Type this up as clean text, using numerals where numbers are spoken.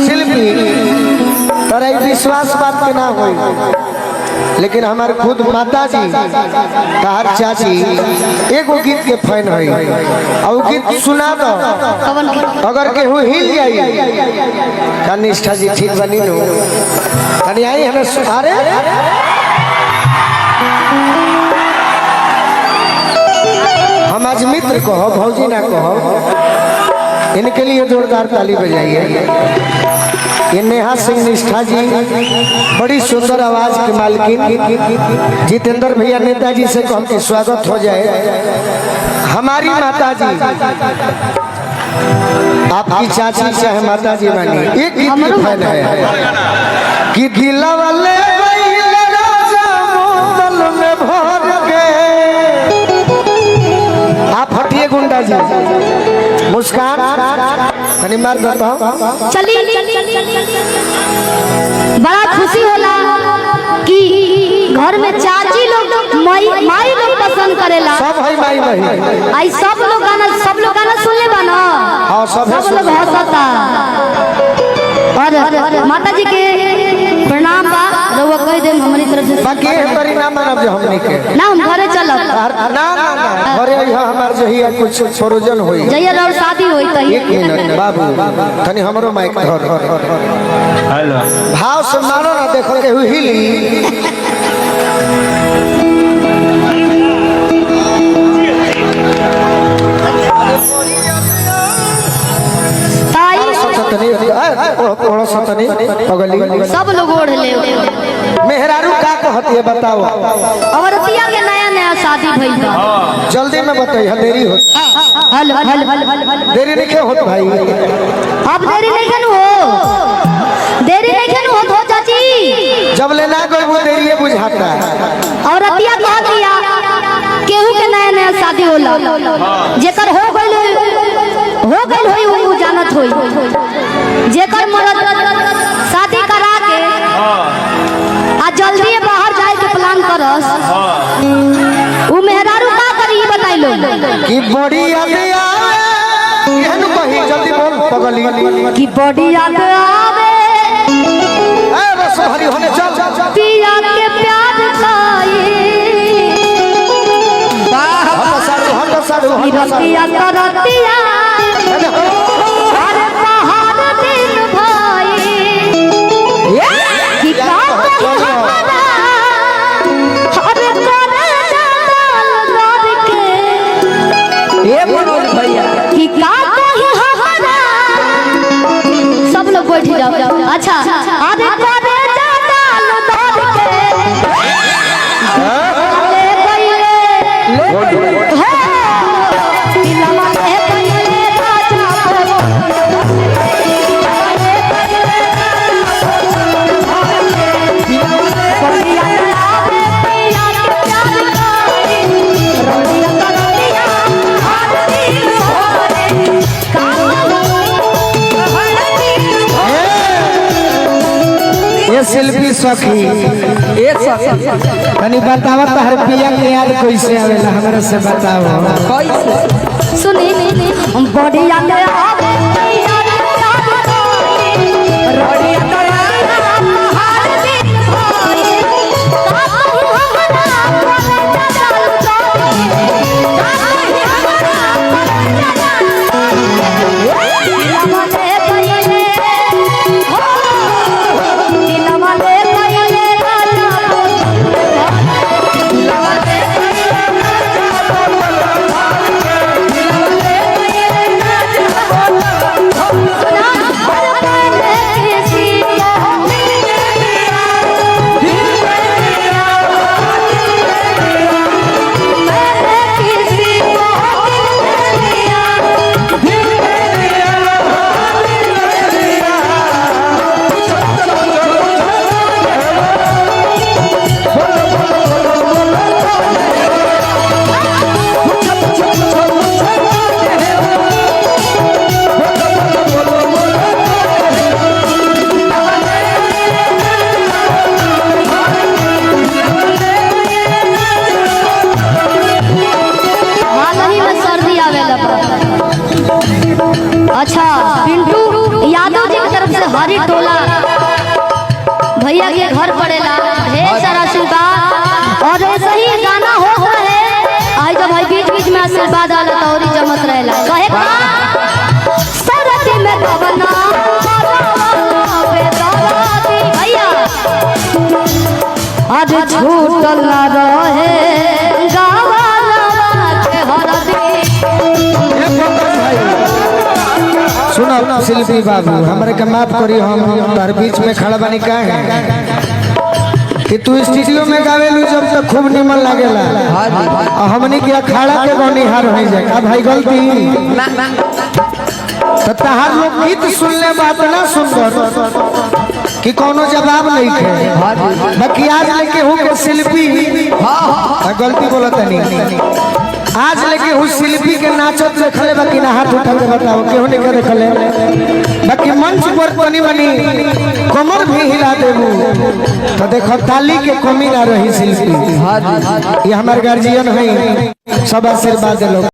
शिल्पी तोरा विश्वास बात के ना हो, लेकिन हमारे खुद माता जी तार चाची एगो गीत के फैन है और गीत सुना दो अगर केहू हिल जाई का निष्ठा जी ठीक बनी नो कनी आई हमें अरे हम आज मित्र कहो भौजी ना कहो, इनके लिए जोरदार ताली बजाइए। ये नेहा सिंह निष्ठा जी बड़ी सुंदर आवाज की मालकिन, जितेंद्र भैया नेताजी से कम के स्वागत हो जाए। हमारी माता जी आपकी चाची चाहे माता जी मानी एक गीत फैन है कि दिला वाले में भर के आप हटिए गुंडा जी मुस्कान कनी मार देता हूँ। चलिए बड़ा खुशी होला कि घर में चाची लोग माई लोग पसंद करेला। सब है माई बहन आई सब लोग गाना सुन ले बना। हाँ सब लोग हंसता और माता जी के प्रणाम बा रउआ कह दे हमारी तरफ से। बाकी परिणाम मानब जो हमनी के ना हम घरे चलब ना घरे हमार जहिया कुछ प्रोजन होई जहिया और शादी होई त एक मिनट बाबू तनी हमरो माइक धर हेलो भाव से मानो ना देखो के हिली सब लोग ओढ़ ले। मेहरारू का कहती है बताओ। औरतिया के नया नया शादी भइल बा। जल्दी में बताइए देरी हो हेलो देरी नहीं होत भाई अब देरी नहीं हो चाची जब लेना कोई वो देरी बुझाता है। औरतिया कह दिया केहू के नया नया शादी होला जेकर हो गइल होई वो जानत होई जेकर मरद शादी करा के आ जल्दी बाहर जाए के प्लान करस वो मेहरारू का करी बताइलो कि बड़ी याद आवे केहनु कही जल्दी बोल पगली कि बड़ी याद आवे ए बस हरी होने चल पिया के प्यार खाए हम साडू रतिया करतिया अरे पहाड़ दिन भाई कि का हमारा अरे करे जाल लड़ के ए मनोज भैया कि का कही हमारा सब लोग बैठ जाओ अच्छा अरे करे जाल लड़ के ले गइले हो दिलवा ले गइले राजा ये शिल्पी सखी ए सखी तनी बतावा तहर पिया के याद कैसे आवेला हमरा से बताओ कैसे सुनी हम बॉडी याद आवे रोडी हर दिन भाई का हमरा हरी टोला भैया के घर पड़ेला, ढेर सारा आशीर्वाद और ऐसे ही गाना हो रहे आई जब भाई बीच बीच में आशीर्वाद आला तो और जमत रहेला कहे का सरती में गवना भैया आज छूटल ना रहे गावाला के हरदी। सुनो शिल्पी बाबू हमारे का माफ करी, हम तार बीच में खड़ा बनी का है कि तू स्टूडियो में गावेलू जब तक खूब निमन लागेला और हमनी के अखाड़ा के बनिहार हो जाए का भाई गलती तो तहार लोग गीत सुनले बात ना सुनकर कि कोनो जवाब नहीं थे बाकी आज लेके हूँ के शिल्पी गलती बोलता नहीं आज लेके हूँ शिल्पी के नाचत देखले बाकी ना हाथ उठा के बताओ केहू नहीं के देखले बाकी मंच पर बनी बनी कमर भी हिला देबू तो देखो ताली के कमी ना रही शिल्पी ये हमारे गार्जियन है सब आशीर्वाद दे लो।